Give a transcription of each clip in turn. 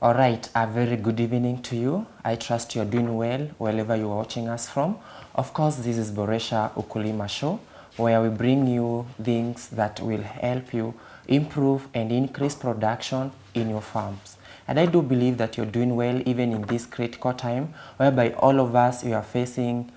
All right, a very good evening to you. I trust you're doing well wherever you're watching us from. Of course, this is Boresha Ukulima Show, where we bring you things that will help you improve and increase production in your farms. And I do believe that you're doing well even in this critical time, whereby all of us, we are facing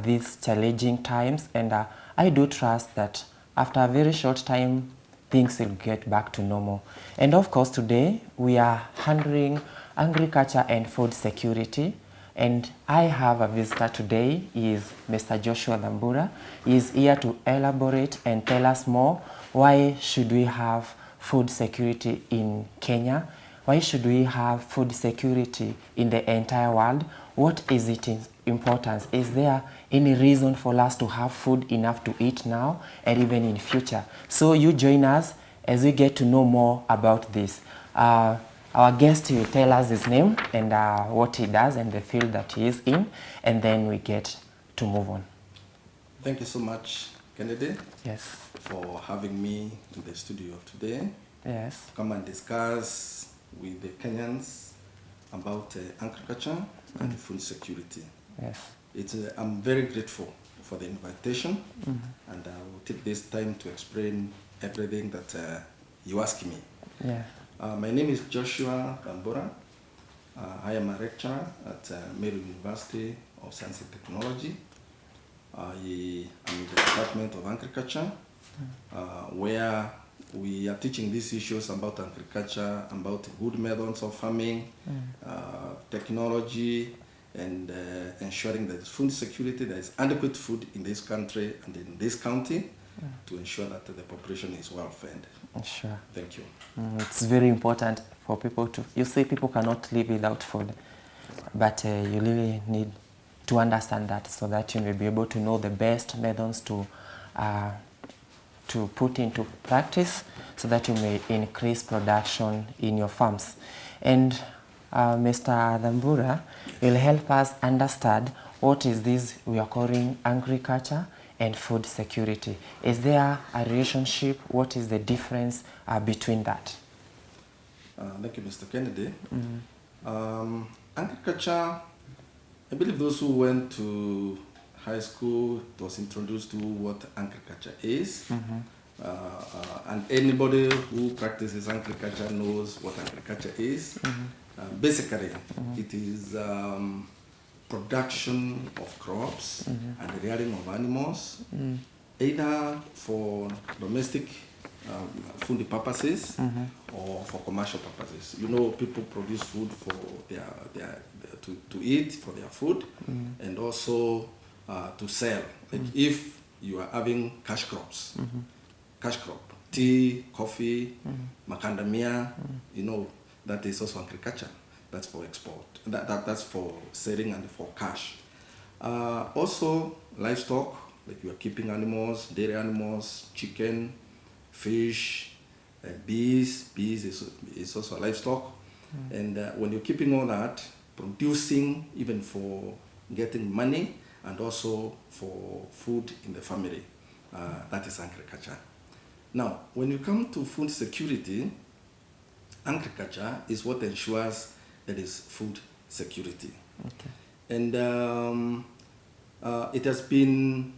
these challenging times. And I do trust that after a very short time, things will get back to normal. And of course, today we are handling agriculture and food security. And I have a visitor today. He is Mr. Joshua Dhambura. He is here to elaborate and tell us more. Why should we have food security in Kenya? Why should we have food security in the entire world? What is its importance? Is there any reason for us to have food enough to eat now and even in future? So you join us as we get to know more about this. Our guest will tell us his name and what he does and the field that he is in, and then we get to move on. Thank you so much, Kennedy. Yes. For having me in the studio today. Yes. Come and discuss with the Kenyans about agriculture and food security. Yes. I'm very grateful for the invitation, and I will take this time to explain everything that you ask me. Yeah. My name is Joshua Dhambura. I am a lecturer at Meru University of Science and Technology. I am in the Department of Agriculture, where we are teaching these issues about agriculture, about good methods of farming, technology, and ensuring that there's food security, there is adequate food in this country and in this county to ensure that the population is well fed. Sure. Thank you. It's very important for people to, you say people cannot live without food, but you really need to understand that so that you may be able to know the best methods to put into practice so that you may increase production in your farms. And Mr. Dhambura will help us understand what is this we are calling agriculture and food security. Is there a relationship? What is the difference between that? Thank you, Mr. Kennedy. Agriculture, I believe those who went to high school was introduced to what agriculture is. And anybody who practices agriculture knows what agriculture is. Basically, it is production of crops and rearing of animals, either for domestic food purposes or for commercial purposes. You know, people produce food for to eat, for their food, and also to sell. Like if you are having cash crops, cash crop, tea, coffee, macadamia, you know, that is also agriculture. That's for export. That's for selling and for cash. Also, livestock, like you are keeping animals, dairy animals, chicken, fish, bees. Bees is also livestock. And when you're keeping all that, producing even for getting money and also for food in the family, that is agriculture. Now, when you come to food security, agriculture is what ensures there is food security. Okay. And it has been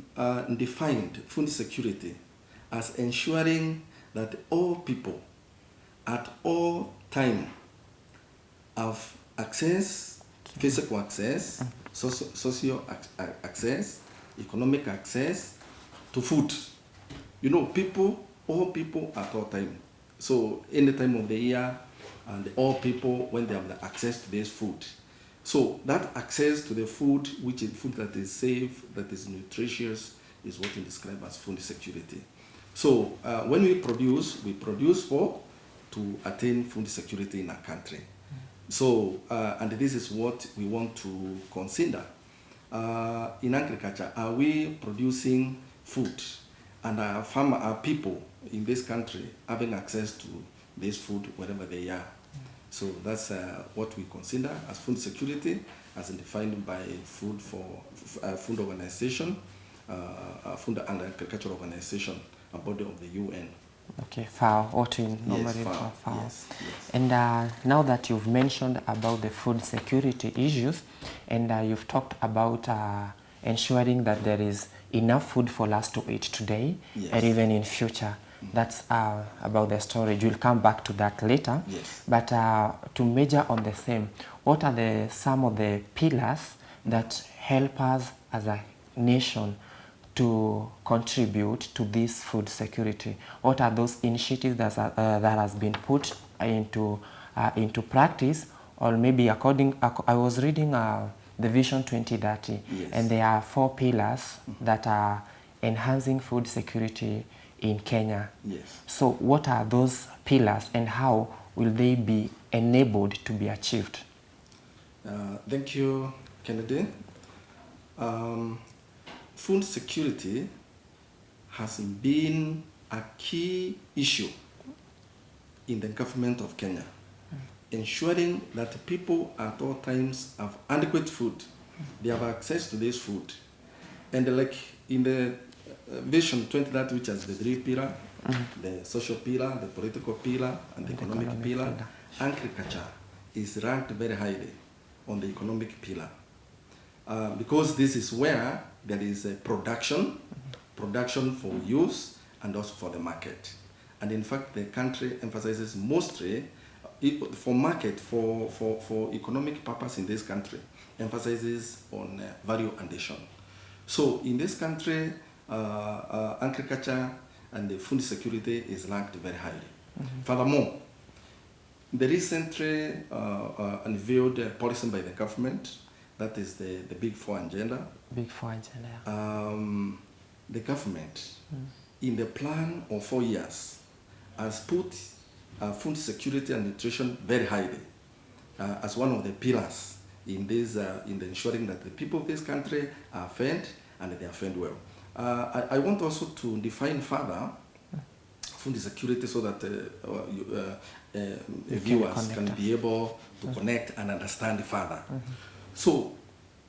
defined, food security, as ensuring that all people at all time have access, physical access, socio access, economic access to food. You know, all people at all time. So any time of the year, and all people when they have the access to this food. So that access to the food, which is food that is safe, that is nutritious, is what we describe as food security. So when we produce to attain food security in our country. So, and this is what we want to consider. In agriculture, are we producing food? And our people in this country having access to this food wherever they are. So that's what we consider as food security, as defined by Food Organization, Food and Agriculture Organization, a body of the UN. Okay, fowl, what we normally call fowl. And now that you've mentioned about the food security issues, and you've talked about ensuring that there is enough food for us to eat today and even in future. That's about the storage. We'll come back to that later. But to measure on the same, what are some of the pillars that help us as a nation to contribute to this food security? What are those initiatives that has been put into practice, or maybe I was reading the Vision 2030, and there are 4 pillars that are enhancing food security in Kenya. So what are those pillars and how will they be enabled to be achieved? Thank you, Kennedy. Food security has been a key issue in the government of Kenya, ensuring that people at all times have adequate food. They have access to this food. And like in the Vision 2030, which has the 3 pillars, the social pillar, the political pillar, and the economic pillar, agriculture is ranked very highly on the economic pillar. Because this is where there is a production for use and also for the market. And in fact, the country emphasizes mostly for market, for economic purpose in this country, emphasizes on value addition. So in this country, agriculture and the food security is ranked very highly. Furthermore, the recently unveiled policy by the government, that is the Big Four agenda. Big Four agenda. The government, in the plan of 4 years, has put food security and nutrition very highly as one of the pillars in this, in the ensuring that the people of this country are fed and they are fed well. I want also to define further food security so that viewers can be able to connect and understand further. So,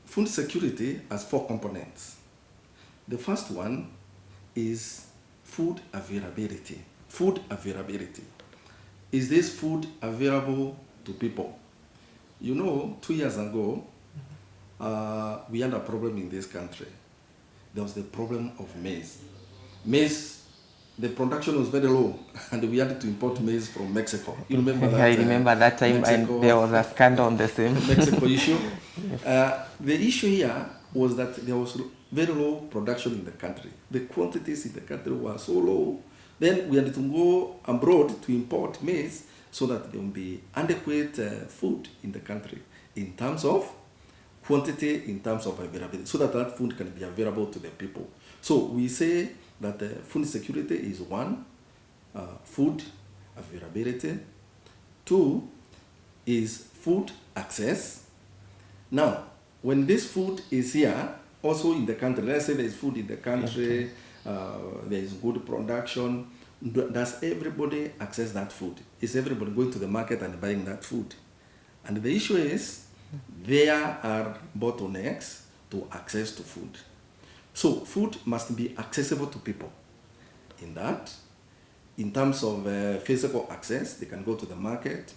food security has 4 components. The first one is food availability. Food availability. Is this food available to people? You know, 2 years ago, we had a problem in this country. There was the problem of maize. Maize, the production was very low, and we had to import maize from Mexico. You remember that? I remember that time, Mexico, and there was a scandal on the same Mexico issue. The issue here was that there was very low production in the country. The quantities in the country were so low. Then we had to go abroad to import maize so that there will be adequate food in the country in terms of quantity, in terms of availability, so that that food can be available to the people. So we say that food security is 1, food availability. 2 is food access. Now, when this food is here, also in the country, let's say there is food in the country, there is good production, does everybody access that food? Is everybody going to the market and buying that food? And the issue is, there are bottlenecks to access to food. So food must be accessible to people. In that, in terms of physical access, they can go to the market,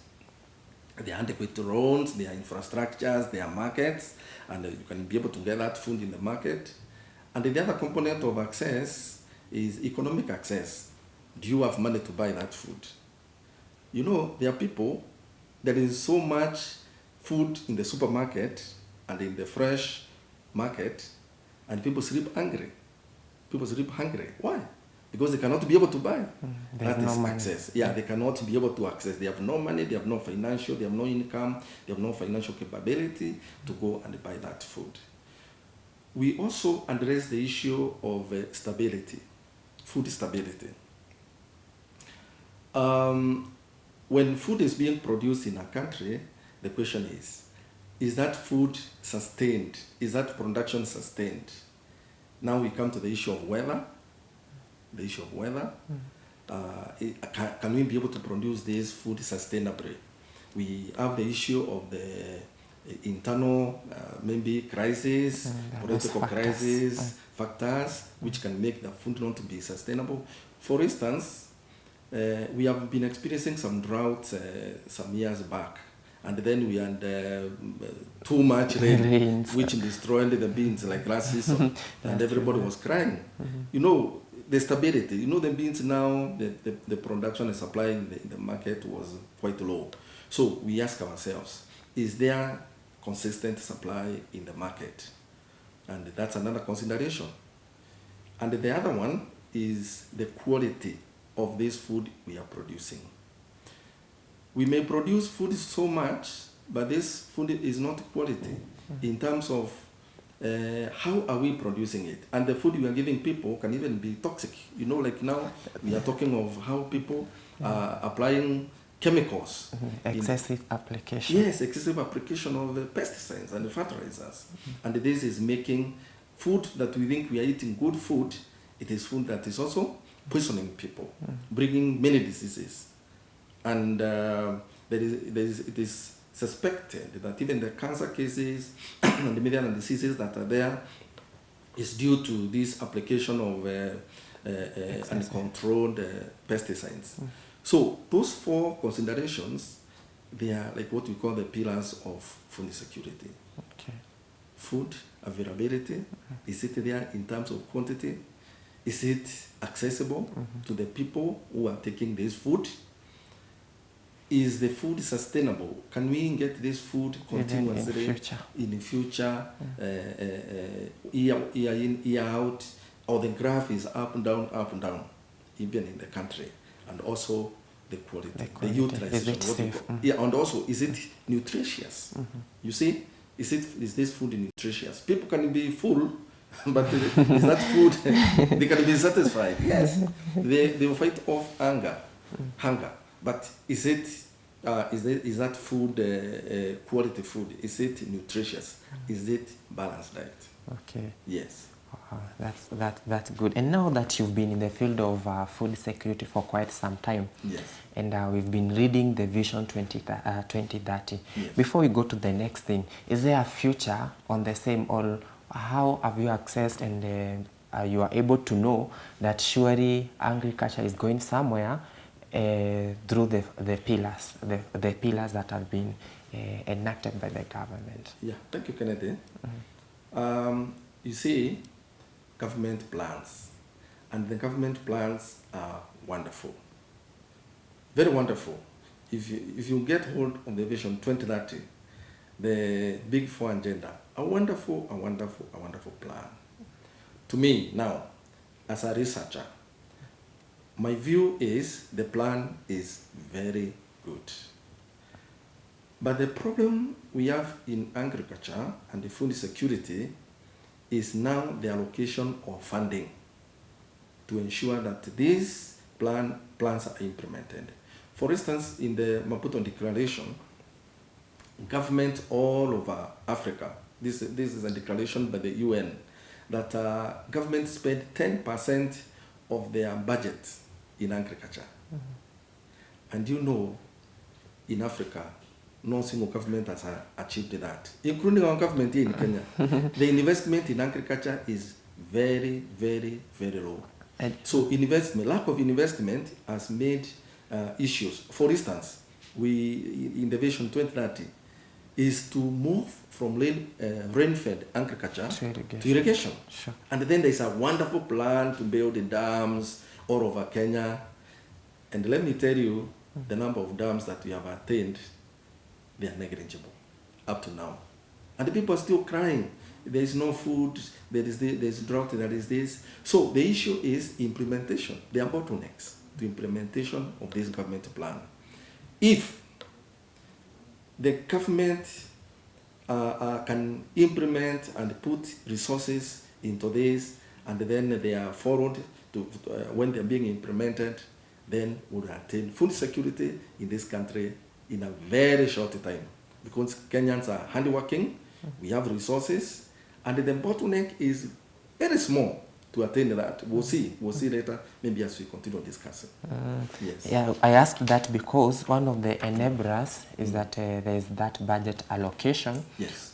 there are adequate roads, there are infrastructures, there are markets, and you can be able to get that food in the market. And the other component of access is economic access. Do you have money to buy that food? You know, there are people, there is so much food in the supermarket and in the fresh market, and people sleep hungry. People sleep hungry. Why? Because they cannot be able to buy. That is access. Yeah, they cannot be able to access. They have no money, they have no financial, they have no income, they have no financial capability to go and buy that food. We also address the issue of stability, food stability. When food is being produced in a country, the question is that food sustained? Is that production sustained? Now we come to the issue of weather. The issue of weather. Can we be able to produce this food sustainably? We have the issue of the internal, maybe crisis, political crisis, factors which can make the food not to be sustainable. For instance, we have been experiencing some droughts some years back, and then we had too much rain, Rains. which destroyed the beans like last season, and everybody was crying. You know, the stability. You know, the beans now, the production and supply in the market was quite low. So we ask ourselves, is there consistent supply in the market? And that's another consideration. And the other one is the quality of this food we are producing. We may produce food so much, but this food is not quality in terms of how are we producing it. And the food we are giving people can even be toxic. You know, like now we are talking of how people are applying chemicals. Excessive application. Yes, excessive application of pesticides and fertilizers. And this is making food that we think we are eating good food, it is food that is also poisoning people, bringing many diseases. And it is suspected that even the cancer cases and the million diseases that are there is due to this application of uncontrolled pesticides. So those four considerations, they are like what we call the pillars of food security. Okay. Food availability, is it there in terms of quantity? Is it accessible to the people who are taking this food? Is the food sustainable? Can we get this food continuously in the future, year in, year out, or the graph is up and down, even in the country? And also the quality, the utilization. Yeah, and also, is it nutritious? You see, is this food nutritious? People can be full, but is that food, they can be satisfied? Yes, they will fight off hunger. But is that food quality food? Is it nutritious? Is it balanced diet? Okay. Yes. That's good. And now that you've been in the field of food security for quite some time, yes, and we've been reading the Vision 2030. Yes. Before we go to the next thing, is there a future on the same, or how have you accessed and you are able to know that surely agriculture is going somewhere through the pillars that have been enacted by the government? Yeah, thank you, Kennedy. You see, government plans, and the government plans are wonderful, very wonderful. If you get hold of the Vision 2030, the Big Four agenda, a wonderful plan. To me now, as a researcher, my view is the plan is very good. But the problem we have in agriculture and the food security is now the allocation of funding to ensure that these plans are implemented. For instance, in the Maputo Declaration, government all over Africa, this is a declaration by the UN, that government spend 10% of their budget in agriculture. And you know, in Africa, no single government has achieved that, including our government here in Kenya. The investment in agriculture is very low. So lack of investment has made issues. For instance, in the Vision 2030 is to move from rain-fed agriculture to irrigation. Sure. And then there's a wonderful plan to build the dams all over Kenya. And let me tell you, the number of dams that we have attained, they are negligible up to now. And the people are still crying. There is no food, there is drought, there is this. So the issue is implementation. There are bottlenecks to implementation of this government plan. If the government can implement and put resources into this, and then they are followed to when they're being implemented, then we'll attain food security in this country in a very short time. Because Kenyans are hardworking, we have resources, and the bottleneck is very small to attain that. We'll see later, maybe as we continue discussing. Yes. Yeah, I asked that because one of the enablers is that there is that budget allocation, yes,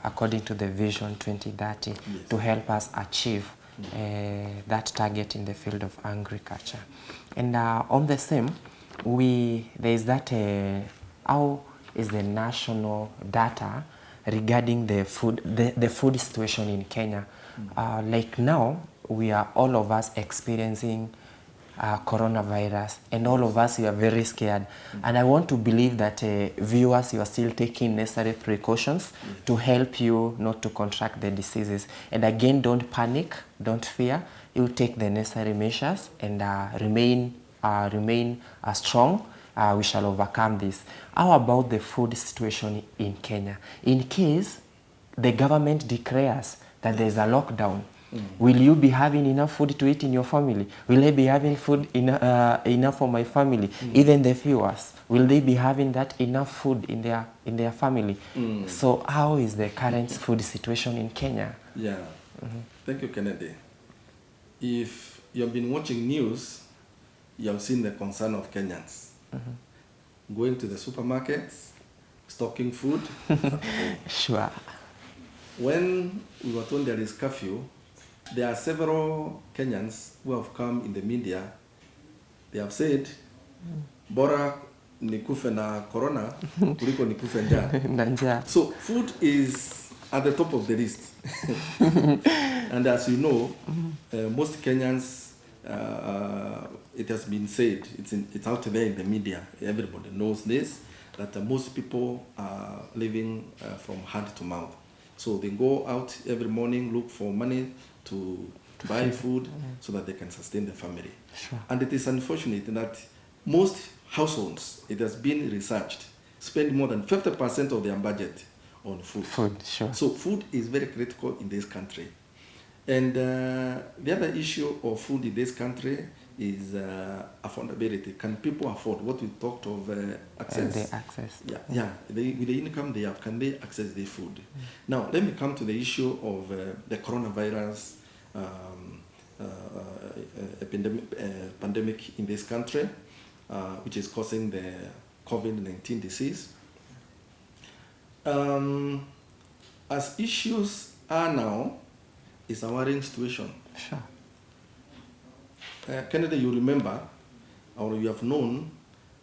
according to the Vision 2030, yes, to help us achieve that target in the field of agriculture. And on the same, there is that how is the national data regarding the food situation in Kenya. Like now, we are all of us experiencing coronavirus, and all of us, we are very scared. And I want to believe that viewers, you are still taking necessary precautions to help you not to contract the diseases. And again, don't panic, don't fear. You take the necessary measures and remain strong. We shall overcome this. How about the food situation in Kenya? In case the government declares that there is a lockdown, will you be having enough food to eat in your family? Will I be having food enough for my family? Even the viewers, will they be having that enough food in their family? So how is the current food situation in Kenya? Yeah. Thank you, Kennedy. If you have been watching news, you have seen the concern of Kenyans. Going to the supermarkets, stocking food at home. Sure. When we were told there is curfew, there are several Kenyans who have come in the media. They have said, bora nikufe na corona, kuliko nikufe njaa. So food is at the top of the list. And as you know, most Kenyans, it has been said, it's out there in the media, everybody knows this, that most people are living from hand to mouth. So they go out every morning, look for money to buy food so that they can sustain the family. Sure. And it is unfortunate that most households, it has been researched, spend more than 50% of their budget on food. Food, sure. So food is very critical in this country. And the other issue of food in this country is affordability. Can people afford what we talked of access? The access. Yeah. With the income they have, can they access their food? Now, let me come to the issue of the coronavirus pandemic in this country, which is causing the COVID-19 disease. As issues are now, it's a worrying situation. Sure. Kennedy, you remember, or you have known,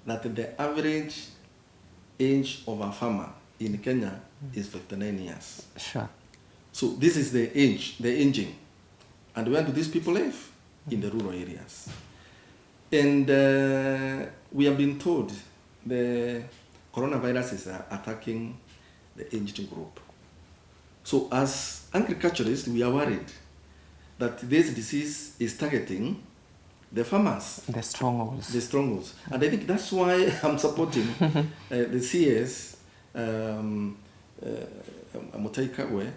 that the average age of a farmer in Kenya is 59 years. Sure. So this is the age, the aging. And where do these people live? In the rural areas. And we have been told the coronavirus is attacking the aged group. So as agriculturists, we are worried that this disease is targeting the farmers. The strongholds. The strongholds. And I think that's why I'm supporting the CS, Motaikawe,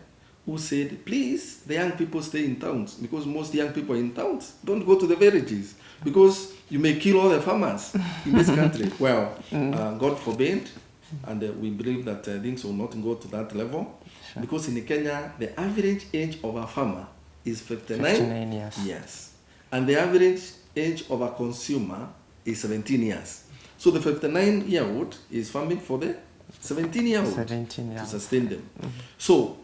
who said, please, the young people stay in towns, because most young people are in towns. Don't go to the villages, because you may kill all the farmers in this country. Well, God forbid, and we believe that things will not go to that level. Sure. Because in Kenya, the average age of a farmer is 59 years. Yes. And the average age of a consumer is 17 years. So the 59-year-old is farming for the 17-year-old to sustain them. So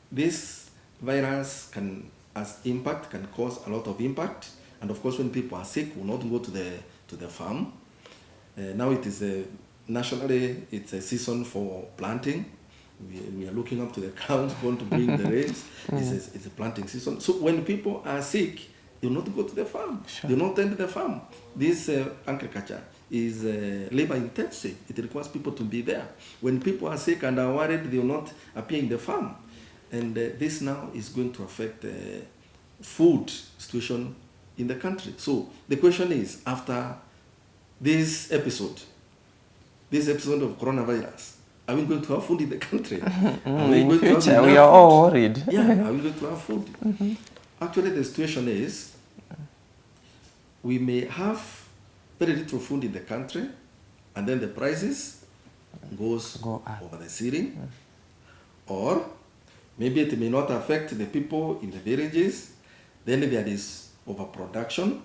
this virus can cause a lot of impact. And of course, when people are sick, will not go to the farm. Now it is nationally, it's a season for planting. We are looking up to the clouds, going to bring the rains. It's a planting season. So when people are sick, they will not go to the farm. Sure. They will not tend to the farm. This agriculture is labor intensive. It requires people to be there. When people are sick and are worried, they will not appear in the farm. And this now is going to affect the food situation in the country. So the question is, after this episode of coronavirus, are we going to have food in the country? In future, we are all worried. Yeah, are we going to have food? Actually, the situation is, we may have very little food in the country, and then the prices go up over the ceiling, or maybe it may not affect the people in the villages. Then there is overproduction,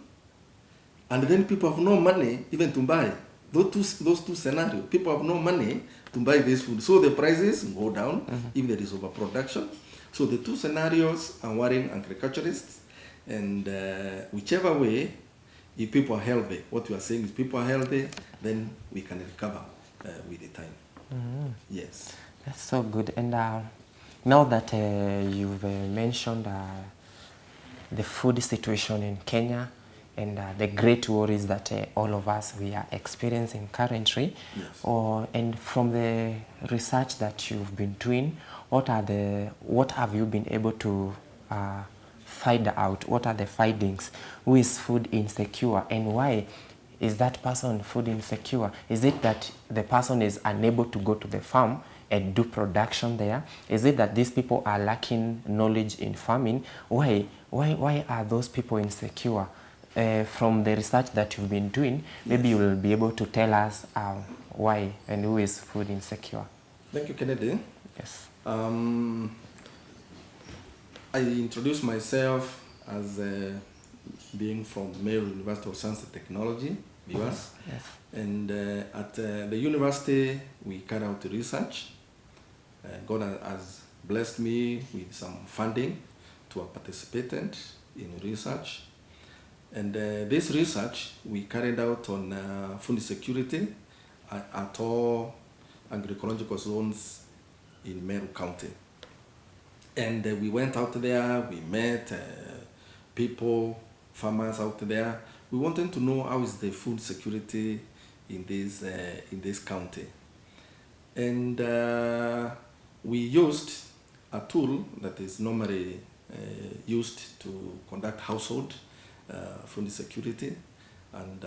and then people have no money even to buy. Those two scenarios, people have no money to buy this food, so the prices go down if there is overproduction. So the two scenarios are worrying agriculturists, And whichever way, if people are healthy, what we are saying is people are healthy, then we can recover with the time. Yes. That's so good. And now that you've mentioned the food situation in Kenya and the great worries that all of us we are experiencing currently, Yes. and from the research that you've been doing, what have you been able to find out? What are the findings? Who is food insecure and why is that person food insecure? Is it that the person is unable to go to the farm and do production there? Is it that these people are lacking knowledge in farming? Why are those people insecure? From the research that you've been doing, maybe you will be able to tell us why and who is food insecure. Thank you, Kennedy. Yes. I introduced myself as being from Meru University of Science and Technology, US. Yes. And at the university, we carry out research. God has blessed me with some funding to participate in research. And this research we carried out on food security at all agroecological zones in Meru County. And we went out there, we met people, farmers out there. We wanted to know how is the food security in this county. And we used a tool that is normally used to conduct household food security, and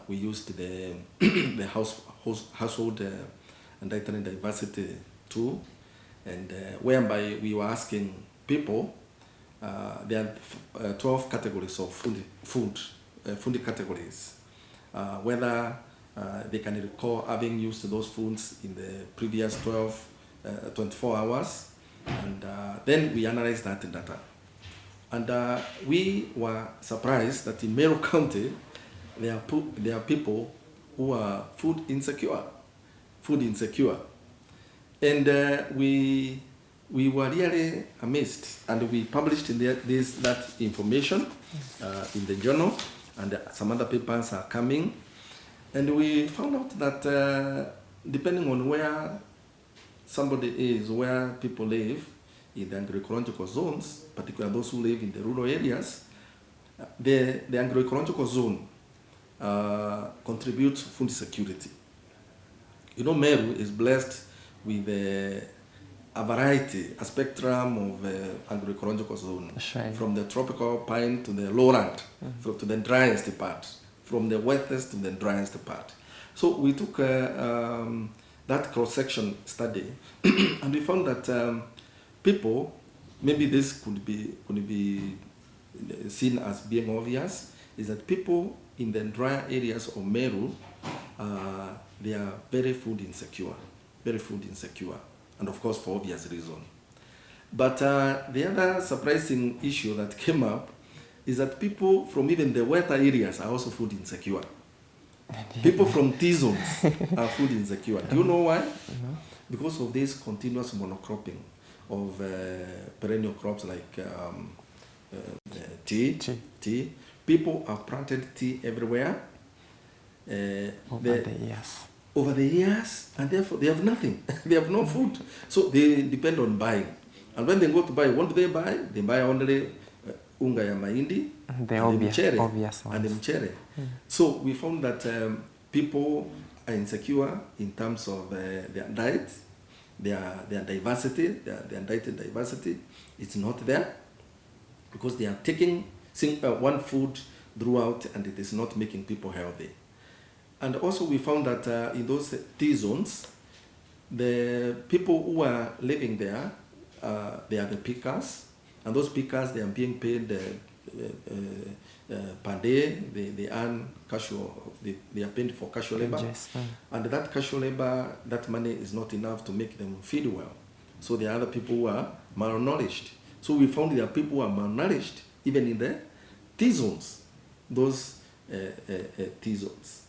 we used the the household and diversity tool, and whereby we were asking people. There are 12 categories of food categories, whether they can recall having used those foods in the previous 24 hours, and then we analyzed that data. And we were surprised that in Meru County, there are people who are food insecure. And we were really amazed, and we published that information in the journal, and some other papers are coming. And we found out that depending on where somebody is, where people live, in the agroecological zones, particularly those who live in the rural areas, the agroecological zone contributes food security. You know, Meru is blessed with a variety, a spectrum of agroecological zones, Right. from the tropical pine to the lowland, to the driest part, from the wettest to the driest part. So we took that cross-section study, and we found that people, maybe this could be seen as being obvious, is that people in the drier areas of Meru, they are very food insecure, and of course for obvious reason. But the other surprising issue that came up is that people from even the wetter areas are also food insecure. People from T-zones are food insecure. Do you know why? Because of this continuous monocropping of perennial crops like tea. People have planted tea everywhere. Over the years, and therefore they have nothing. They have no food. So they depend on buying. And when they go to buy, what do they buy? They buy only unga ya mahindi, the obvious ones. And the mchere. So we found that people are insecure in terms of their diet, their diversity, their dietary diversity. It's not there because they are taking one food throughout, and it is not making people healthy. And also we found that in those T-zones, the people who are living there, they are the pickers, and those pickers, they are being paid per day. They earn casual, they are paid for casual labor. And that casual labor, that money is not enough to make them feed well. So there are other people who are malnourished. So we found there are people who are malnourished, even in the T-zones, those T-zones.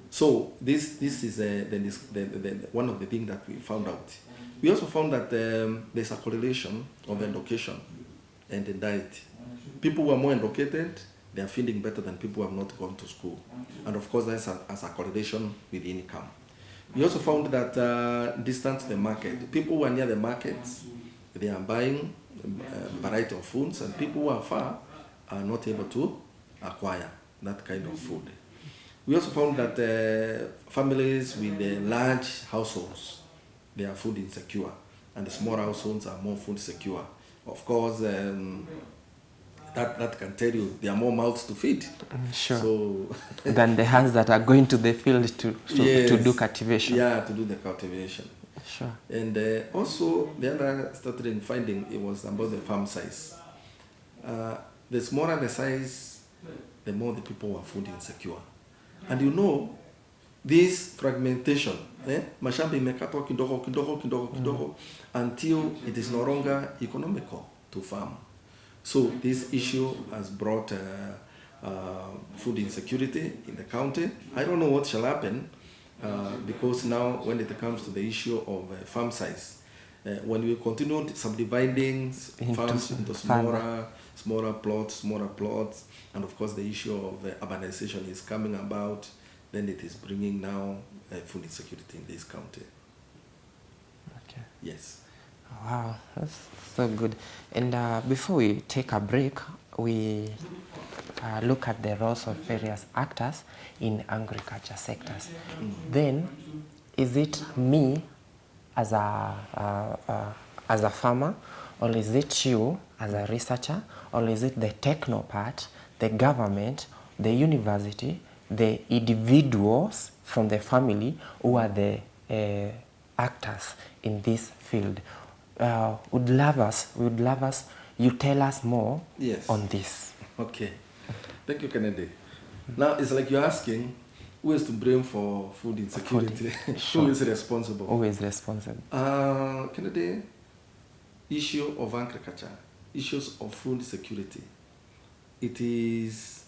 So this is the one of the things that we found out. We also found that there's a correlation of education and the diet. people who are more educated, they are feeling better than people who have not gone to school. And of course, that's as a correlation with income. We also found that distant to the market, people who are near the markets, they are buying a variety of foods, and people who are far are not able to acquire that kind of food. We also found that families with large households, they are food insecure, and the small households are more food secure. Of course, that can tell you there are more mouths to feed. Sure. So than the hands that are going to the field to yes, do cultivation. Yeah, to do the cultivation. Sure. And also, the other started finding it was about the farm size. The smaller the size, the more the people were food insecure. And you know, this fragmentation, mashamba imekatwa kidogo kidogo kidogo kidogo until it is no longer economical to farm. So this issue has brought food insecurity in the county. I don't know what shall happen because now when it comes to the issue of farm size, when we continue subdividing farms into smaller plots, and of course the issue of urbanization is coming about, then it is bringing now food insecurity in this county. Okay. Yes. Wow, that's so good. And before we take a break, we look at the roles of various actors in agriculture sectors. Then, is it me as a farmer, or is it you as a researcher, or is it the techno part, the government, the university, the individuals from the family who are the actors in this field? Would love us you tell us more on this. Okay. Thank you, Kennedy. Now it's like you're asking who is to blame for food insecurity? Sure. Who is responsible? Who is responsible? Kennedy, issue of agriculture, issues of food security. It is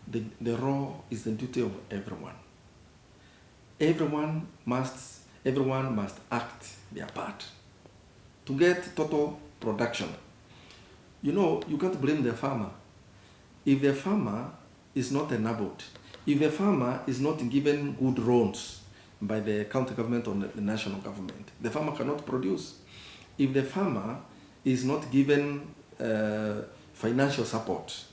the role is the duty of everyone. Everyone must act their part to get total production. You know, you can't blame the farmer. If the farmer is not enabled, if the farmer is not given good loans by the county government or the national government, the farmer cannot produce. If the farmer is not given financial support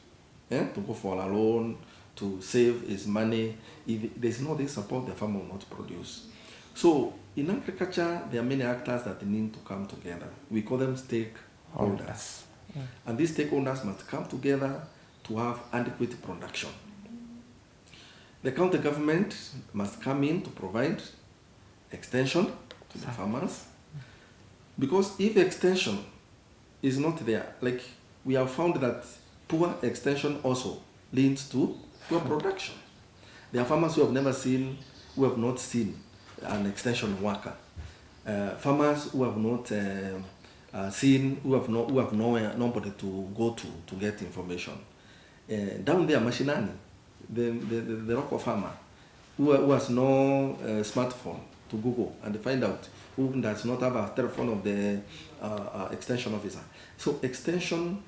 to go for a loan, to save his money, if there's no this support, the farmer will not produce. So in agriculture, there are many actors that need to come together. We call them stakeholders. Yeah. And these stakeholders must come together to have adequate production. The county government must come in to provide extension to the farmers. Because if extension is not there, like we have found that poor extension also leads to poor production. There are farmers who have not seen an extension worker. Farmers who have not who have nobody to go to get information. Down there, Mashinani, the local farmer who has no smartphone to Google and find out, who does not have a telephone of the extension officer. So extension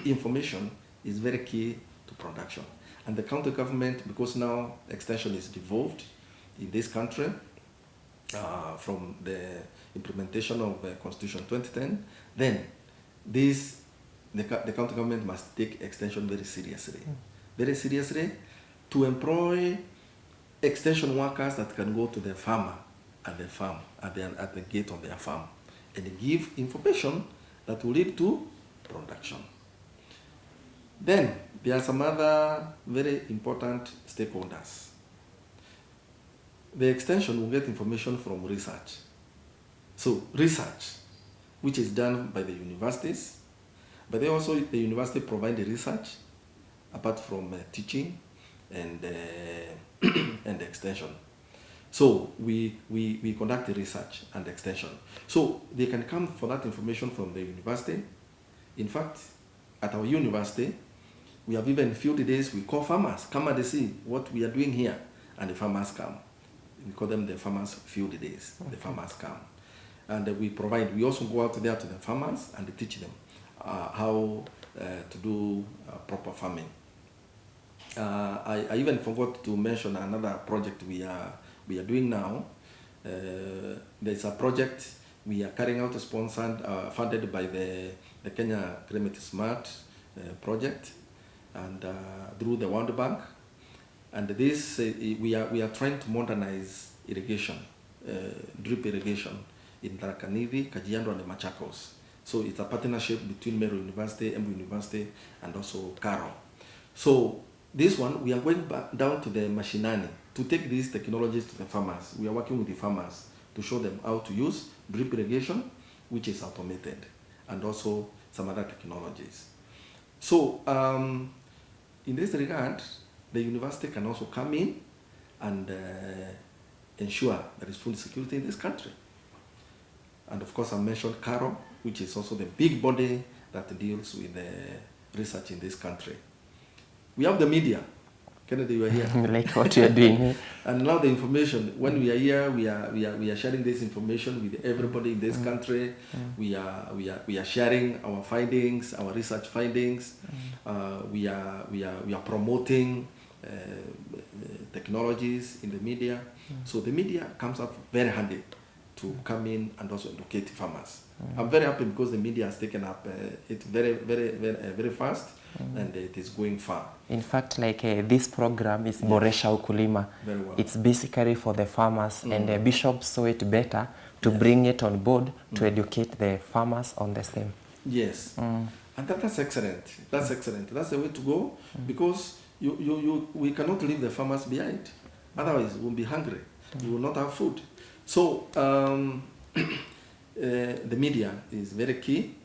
information is very key to production. And the county government, because now extension is devolved in this country from the implementation of Constitution 2010, then the county government must take extension very seriously to employ extension workers that can go to the farmer at the farm, at the gate of their farm, and give information that will lead to production. Then there are some other very important stakeholders. The extension will get information from research. So research, which is done by the universities, but they also, the university provide the research apart from teaching and extension. So we conduct the research and extension. So they can come for that information from the university. In fact, at our university, we have even field days, we call farmers, come and see what we are doing here, and the farmers come. We call them the farmers field days. The farmers come. And we also go out there to the farmers and teach them. how to do proper farming. I even forgot to mention another project we are doing now. There's a project we are carrying out, sponsored, funded by the Kenya Climate Smart project, and through the World Bank. And this we are trying to modernize irrigation, drip irrigation in Tharaka Nithi, Kajiado, and Machakos. So it's a partnership between Meru University, Embu University, and also Karo. So this one, we are going back down to the mashinani to take these technologies to the farmers. We are working with the farmers to show them how to use drip irrigation, which is automated, and also some other technologies. So in this regard, the university can also come in and ensure there is food security in this country. And of course, I mentioned Karo, which is also the big body that deals with the research in this country. We have the media. Kennedy, you are here. Like what you're doing. And now the information, when we are here, we are sharing this information with everybody in this country. We are sharing our findings, our research findings. We are promoting technologies in the media. So the media comes up very handy to come in and also educate farmers. I'm very happy because the media has taken up it very fast, and it is going far. In fact, like this program is Boresha Ukulima. Very well. It's basically for the farmers, and the bishop saw it better to bring it on board to educate the farmers on the same. Yes, and that's excellent. That's excellent. That's the way to go, because we cannot leave the farmers behind. Otherwise, we'll be hungry. We will not have food. So the media is very key.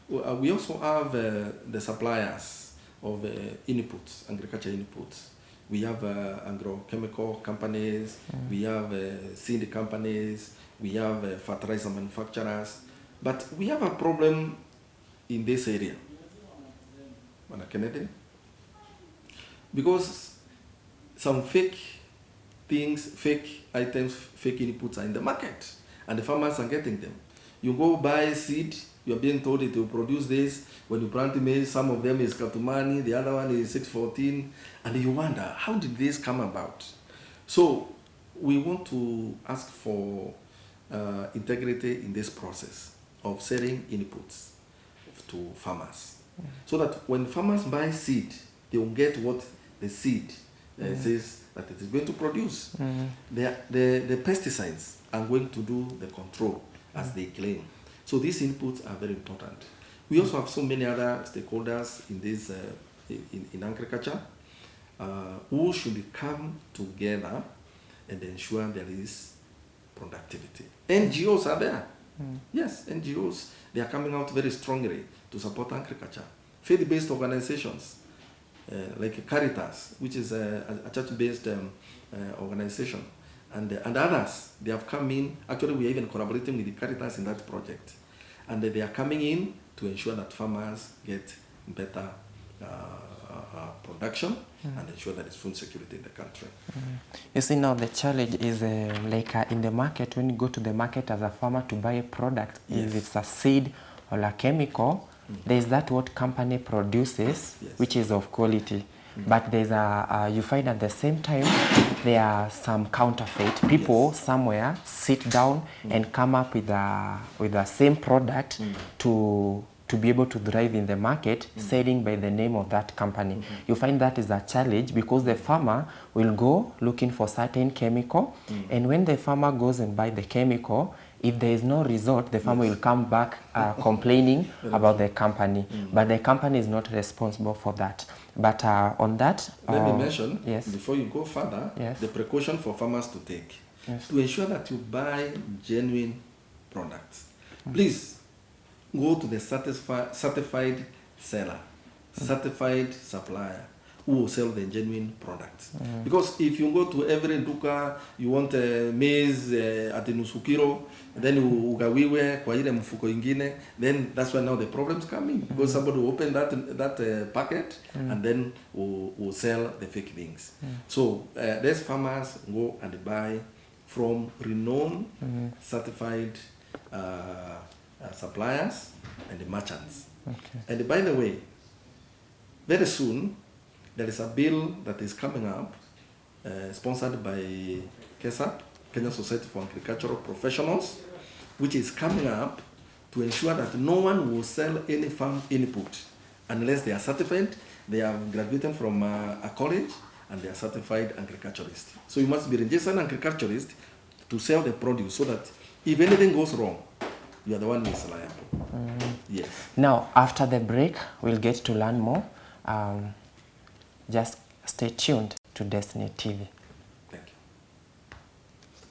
We also have the suppliers of inputs, agriculture inputs. We have agrochemical companies, we have seed companies, we have fertilizer manufacturers. But we have a problem in this area, Mana Kennedy, because some fake things, fake items, fake inputs are in the market, and the farmers are getting them. You go buy seed, you're being told it will produce this. When you plant maize, some of them is Katumani, the other one is 614, and you wonder, how did this come about? So we want to ask for integrity in this process of selling inputs to farmers, so that when farmers buy seed, they will get what the seed says that it is going to produce. The pesticides are going to do the control as they claim. So these inputs are very important. We also have so many other stakeholders in this in agriculture who should come together and ensure there is productivity. NGOs are there. Yes, NGOs, they are coming out very strongly to support agriculture. Faith-based organizations like Caritas, which is a church-based organization, and others, they have come in. Actually, we are even collaborating with the Caritas in that project. And they are coming in to ensure that farmers get better production and ensure that there's food security in the country. You see, now the challenge is in the market, when you go to the market as a farmer to buy a product, if it's a seed or a chemical, there's that what company produces, which is of quality. But there's you find at the same time, there are some counterfeit. People somewhere sit down and come up with the same product to be able to thrive in the market, selling by the name of that company. You find that is a challenge because the farmer will go looking for certain chemical, and when the farmer goes and buy the chemical, if there is no result, the farmer will come back complaining about the company. But the company is not responsible for that. But on that... Let me mention, before you go further, the precaution for farmers to take. To ensure that you buy genuine products. Please, go to the certified seller, certified supplier, who will sell the genuine products. Because if you go to every duka, you want maize at the nusu kilo, then ugawiwe kwa ile mfuko ingine, then that's why now the problems come in. Because somebody will open that packet and then will sell the fake things. So these farmers go and buy from renowned certified suppliers and the merchants. Okay. And by the way, very soon, there is a bill that is coming up, sponsored by KESAP, Kenya Society for Agricultural Professionals, which is coming up to ensure that no one will sell any farm input unless they are certified, they are graduated from a college, and they are certified agriculturists. So you must be registered agriculturist to sell the produce so that if anything goes wrong, you are the one who is liable. Yes. Now, after the break, we'll get to learn more. Just stay tuned to Destiny TV.